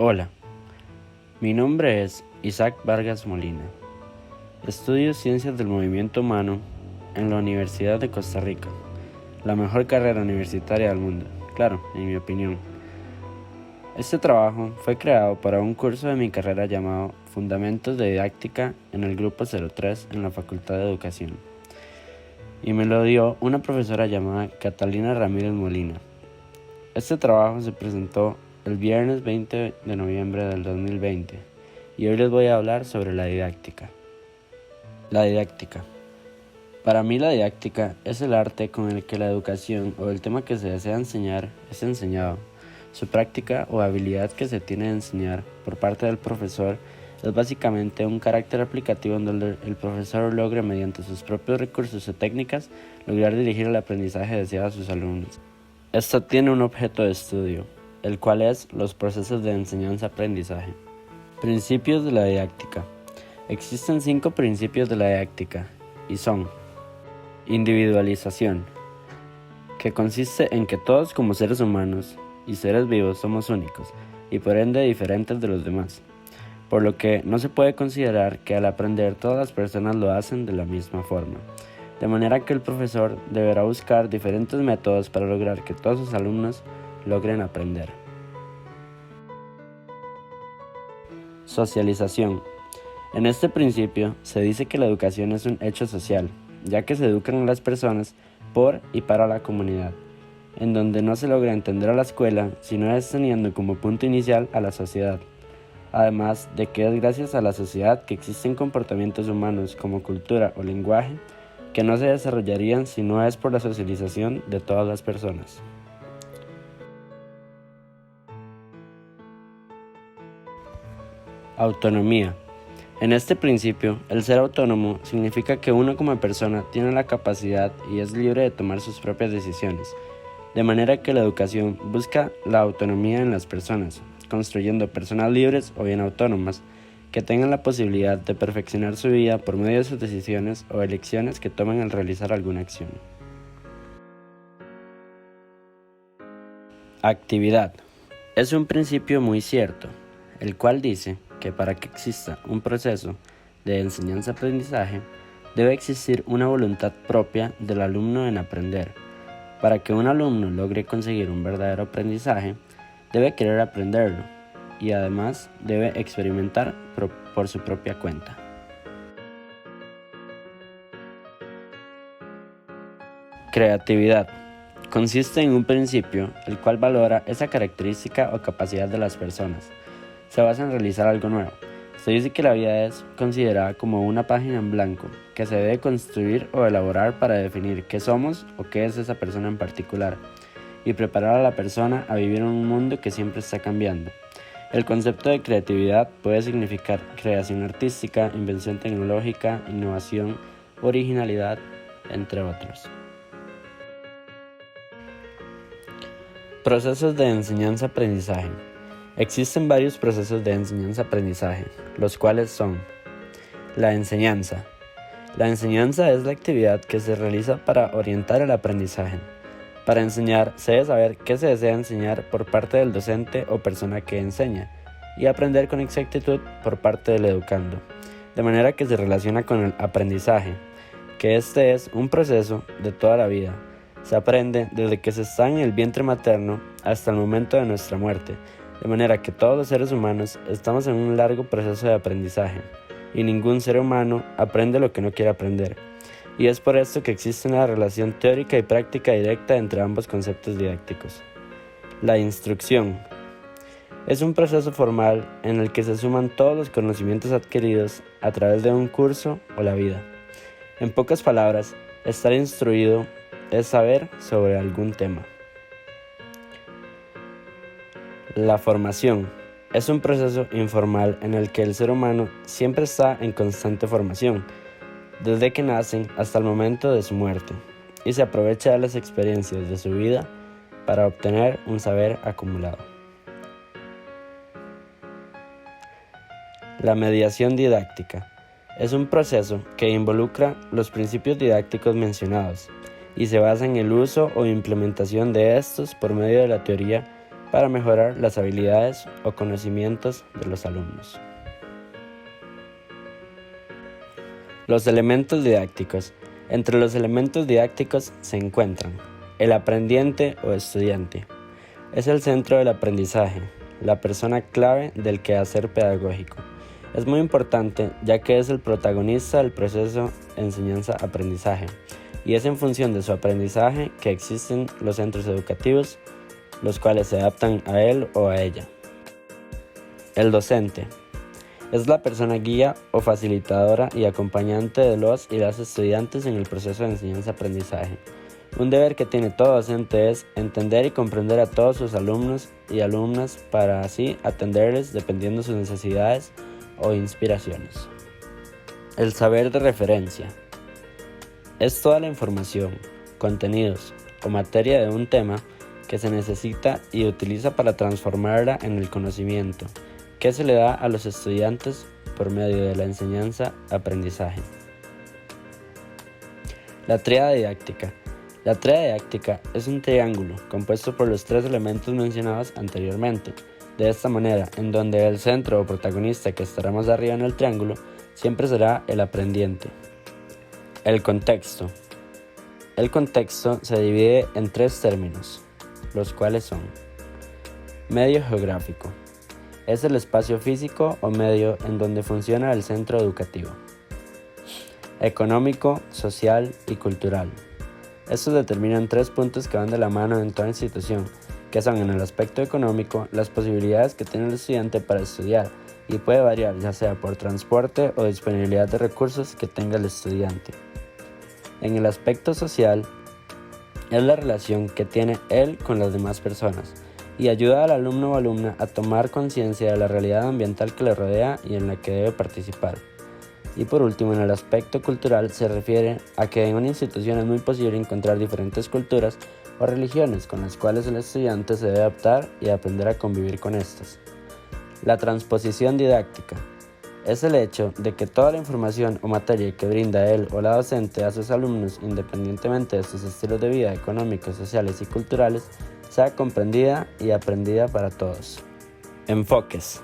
Hola, mi nombre es Isaac Vargas Molina. Estudio Ciencias del Movimiento Humano en la Universidad de Costa Rica, la mejor carrera universitaria del mundo, claro, en mi opinión. Este trabajo fue creado para un curso de mi carrera llamado Fundamentos de Didáctica en el Grupo 03 en la Facultad de Educación, y me lo dio una profesora llamada Catalina Ramírez Molina. Este trabajo se presentó el viernes 20 de noviembre del 2020 y hoy les voy a hablar sobre la didáctica. La didáctica. Para mí la didáctica es el arte con el que la educación o el tema que se desea enseñar es enseñado. Su práctica o habilidad que se tiene de enseñar por parte del profesor es básicamente un carácter aplicativo en donde el profesor logre mediante sus propios recursos o técnicas lograr dirigir el aprendizaje deseado a sus alumnos. Esto tiene un objeto de estudio, el cual es los procesos de enseñanza-aprendizaje. Principios de la didáctica. Existen 5 principios de la didáctica y son: individualización, que consiste en que todos como seres humanos y seres vivos somos únicos y por ende diferentes de los demás, por lo que no se puede considerar que al aprender todas las personas lo hacen de la misma forma, de manera que el profesor deberá buscar diferentes métodos para lograr que todos sus alumnos logren aprender. Socialización. En este principio se dice que la educación es un hecho social, ya que se educan a las personas por y para la comunidad, en donde no se logra entender a la escuela, sino es teniendo como punto inicial a la sociedad. Además de que es gracias a la sociedad que existen comportamientos humanos como cultura o lenguaje que no se desarrollarían si no es por la socialización de todas las personas. Autonomía. En este principio, el ser autónomo significa que uno como persona tiene la capacidad y es libre de tomar sus propias decisiones, de manera que la educación busca la autonomía en las personas, construyendo personas libres o bien autónomas, que tengan la posibilidad de perfeccionar su vida por medio de sus decisiones o elecciones que tomen al realizar alguna acción. Actividad. Es un principio muy cierto, el cual dice que para que exista un proceso de enseñanza-aprendizaje, debe existir una voluntad propia del alumno en aprender. Para que un alumno logre conseguir un verdadero aprendizaje, debe querer aprenderlo y además debe experimentar por su propia cuenta. Creatividad. Consiste en un principio el cual valora esa característica o capacidad de las personas. Se basa en realizar algo nuevo. Se dice que la vida es considerada como una página en blanco que se debe construir o elaborar para definir qué somos o qué es esa persona en particular y preparar a la persona a vivir en un mundo que siempre está cambiando. El concepto de creatividad puede significar creación artística, invención tecnológica, innovación, originalidad, entre otros. Procesos de enseñanza-aprendizaje. Existen varios procesos de enseñanza-aprendizaje, los cuales son: la enseñanza. La enseñanza es la actividad que se realiza para orientar el aprendizaje. Para enseñar, se debe saber qué se desea enseñar por parte del docente o persona que enseña, y aprender con exactitud por parte del educando, de manera que se relaciona con el aprendizaje, que este es un proceso de toda la vida. Se aprende desde que se está en el vientre materno hasta el momento de nuestra muerte, de manera que todos los seres humanos estamos en un largo proceso de aprendizaje, y ningún ser humano aprende lo que no quiere aprender. Y es por esto que existe una relación teórica y práctica directa entre ambos conceptos didácticos. La instrucción. Es un proceso formal en el que se suman todos los conocimientos adquiridos a través de un curso o la vida. En pocas palabras, estar instruido es saber sobre algún tema. La formación. Es un proceso informal en el que el ser humano siempre está en constante formación, desde que nacen hasta el momento de su muerte, y se aprovecha de las experiencias de su vida para obtener un saber acumulado. La mediación didáctica. Es un proceso que involucra los principios didácticos mencionados y se basa en el uso o implementación de estos por medio de la teoría para mejorar las habilidades o conocimientos de los alumnos. Los elementos didácticos. Entre los elementos didácticos se encuentran el aprendiente o estudiante. Es el centro del aprendizaje, la persona clave del quehacer pedagógico. Es muy importante ya que es el protagonista del proceso enseñanza-aprendizaje y es en función de su aprendizaje que existen los centros educativos, los cuales se adaptan a él o a ella. El docente es la persona guía o facilitadora y acompañante de los y las estudiantes en el proceso de enseñanza-aprendizaje. Un deber que tiene todo docente es entender y comprender a todos sus alumnos y alumnas para así atenderles dependiendo de sus necesidades o inspiraciones. El saber de referencia es toda la información, contenidos o materia de un tema que se necesita y utiliza para transformarla en el conocimiento que se le da a los estudiantes por medio de la enseñanza-aprendizaje. La tríada didáctica. La tríada didáctica es un triángulo compuesto por los tres elementos mencionados anteriormente. De esta manera, en donde el centro o protagonista que estará más arriba en el triángulo siempre será el aprendiente. El contexto. El contexto se divide en tres términos, los cuales son: medio geográfico. Es el espacio físico o medio en donde funciona el centro educativo. Económico, social y cultural. Estos determinan tres puntos que van de la mano en toda institución, que son en el aspecto económico las posibilidades que tiene el estudiante para estudiar y puede variar ya sea por transporte o disponibilidad de recursos que tenga el estudiante. En el aspecto social es la relación que tiene él con las demás personas y ayuda al alumno o alumna a tomar conciencia de la realidad ambiental que le rodea y en la que debe participar. Y por último, en el aspecto cultural se refiere a que en una institución es muy posible encontrar diferentes culturas o religiones con las cuales el estudiante se debe adaptar y aprender a convivir con estas. La transposición didáctica es el hecho de que toda la información o materia que brinda él o la docente a sus alumnos, independientemente de sus estilos de vida económicos, sociales y culturales, sea comprendida y aprendida para todos. Enfoques.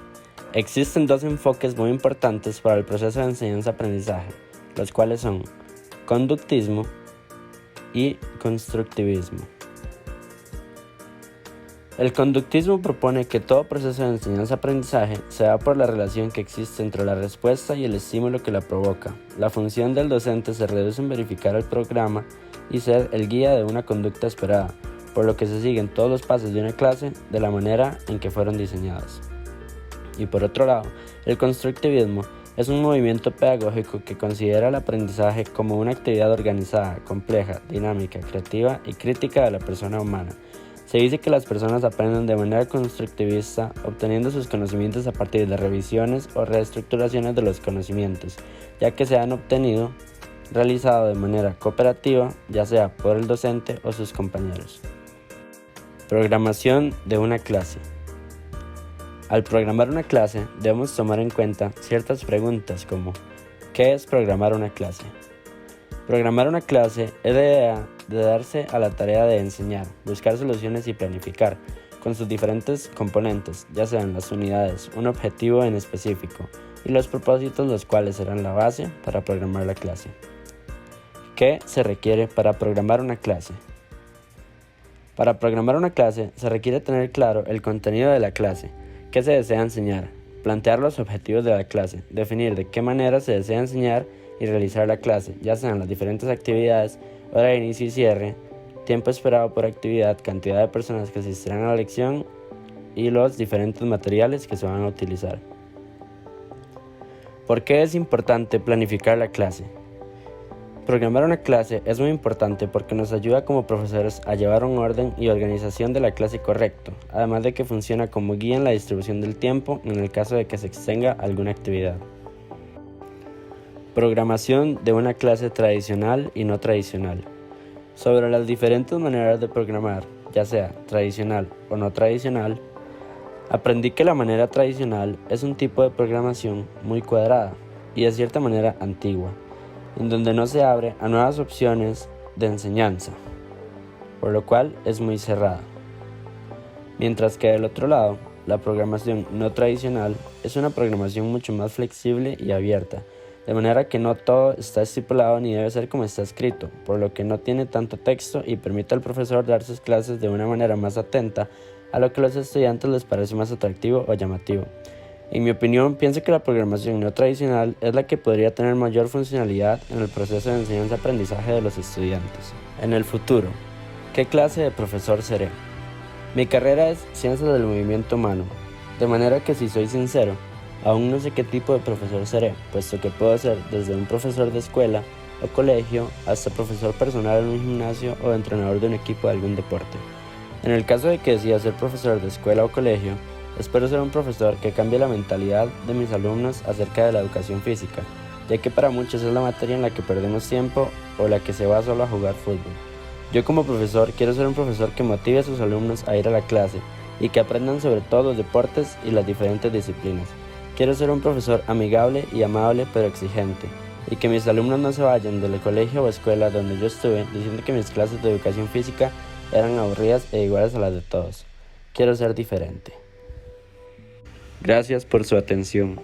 Existen dos enfoques muy importantes para el proceso de enseñanza-aprendizaje, los cuales son conductismo y constructivismo. El conductismo propone que todo proceso de enseñanza-aprendizaje se da por la relación que existe entre la respuesta y el estímulo que la provoca. La función del docente se reduce en verificar el programa y ser el guía de una conducta esperada, por lo que se siguen todos los pasos de una clase de la manera en que fueron diseñados. Y por otro lado, el constructivismo es un movimiento pedagógico que considera el aprendizaje como una actividad organizada, compleja, dinámica, creativa y crítica de la persona humana. Se dice que las personas aprenden de manera constructivista, obteniendo sus conocimientos a partir de revisiones o reestructuraciones de los conocimientos, ya que se han obtenido realizado de manera cooperativa, ya sea por el docente o sus compañeros. Programación de una clase. Al programar una clase, debemos tomar en cuenta ciertas preguntas como: ¿qué es programar una clase? Programar una clase es la idea de darse a la tarea de enseñar, buscar soluciones y planificar, con sus diferentes componentes, ya sean las unidades, un objetivo en específico y los propósitos, los cuales serán la base para programar la clase. ¿Qué se requiere para programar una clase? Para programar una clase se requiere tener claro el contenido de la clase, qué se desea enseñar, plantear los objetivos de la clase, definir de qué manera se desea enseñar y realizar la clase, ya sean las diferentes actividades, hora de inicio y cierre, tiempo esperado por actividad, cantidad de personas que asistirán a la lección y los diferentes materiales que se van a utilizar. ¿Por qué es importante planificar la clase? Programar una clase es muy importante porque nos ayuda como profesores a llevar un orden y organización de la clase correcto, además de que funciona como guía en la distribución del tiempo en el caso de que se extenga alguna actividad. Programación de una clase tradicional y no tradicional. Sobre las diferentes maneras de programar, ya sea tradicional o no tradicional, aprendí que la manera tradicional es un tipo de programación muy cuadrada y de cierta manera antigua, en donde no se abre a nuevas opciones de enseñanza, por lo cual es muy cerrada. Mientras que del otro lado, la programación no tradicional es una programación mucho más flexible y abierta, de manera que no todo está estipulado ni debe ser como está escrito, por lo que no tiene tanto texto y permite al profesor dar sus clases de una manera más atenta a lo que a los estudiantes les parece más atractivo o llamativo. En mi opinión, pienso que la programación no tradicional es la que podría tener mayor funcionalidad en el proceso de enseñanza-aprendizaje de los estudiantes. En el futuro, ¿qué clase de profesor seré? Mi carrera es Ciencias del Movimiento Humano, de manera que si soy sincero, aún no sé qué tipo de profesor seré, puesto que puedo ser desde un profesor de escuela o colegio hasta profesor personal en un gimnasio o entrenador de un equipo de algún deporte. En el caso de que decida ser profesor de escuela o colegio, espero ser un profesor que cambie la mentalidad de mis alumnos acerca de la educación física, ya que para muchos es la materia en la que perdemos tiempo o la que se va solo a jugar fútbol. Yo como profesor quiero ser un profesor que motive a sus alumnos a ir a la clase y que aprendan sobre todos los deportes y las diferentes disciplinas. Quiero ser un profesor amigable y amable pero exigente, y que mis alumnos no se vayan del colegio o escuela donde yo estuve diciendo que mis clases de educación física eran aburridas e iguales a las de todos. Quiero ser diferente. Gracias por su atención.